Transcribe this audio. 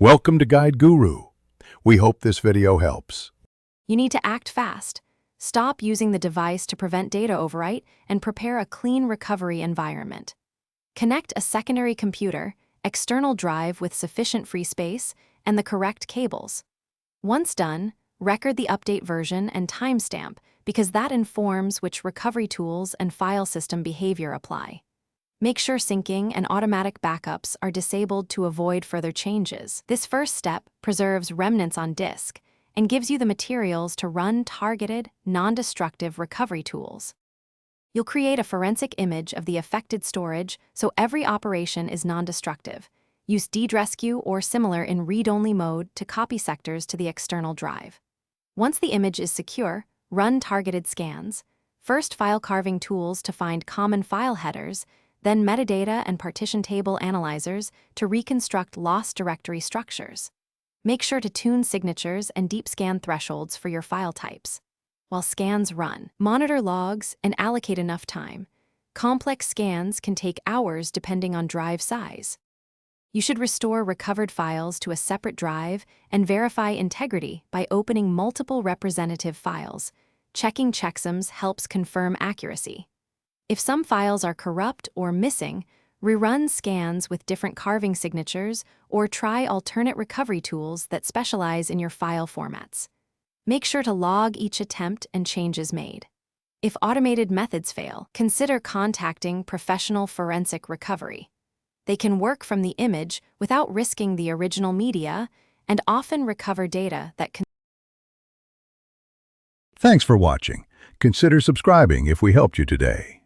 Welcome to Guide Guru. We hope this video helps. You need to act fast. Stop using the device to prevent data overwrite and prepare a clean recovery environment. Connect a secondary computer, external drive with sufficient free space, and the correct cables. Once done, record the update version and timestamp because that informs which recovery tools and file system behavior apply. Make sure syncing and automatic backups are disabled to avoid further changes. This first step preserves remnants on disk and gives you the materials to run targeted, non-destructive recovery tools. You'll create a forensic image of the affected storage so every operation is non-destructive. Use DRescue or similar in read-only mode to copy sectors to the external drive. Once the image is secure, run targeted scans, first file carving tools to find common file headers, then metadata and partition table analyzers to reconstruct lost directory structures. Make sure to tune signatures and deep scan thresholds for your file types. While scans run, monitor logs and allocate enough time. Complex scans can take hours depending on drive size. You should restore recovered files to a separate drive and verify integrity by opening multiple representative files. Checking checksums helps confirm accuracy. If some files are corrupt or missing, rerun scans with different carving signatures or try alternate recovery tools that specialize in your file formats. Make sure to log each attempt and changes made. If automated methods fail, consider contacting professional forensic recovery. They can work from the image without risking the original media and often recover data that can. Thanks for watching. Consider subscribing if we helped you today.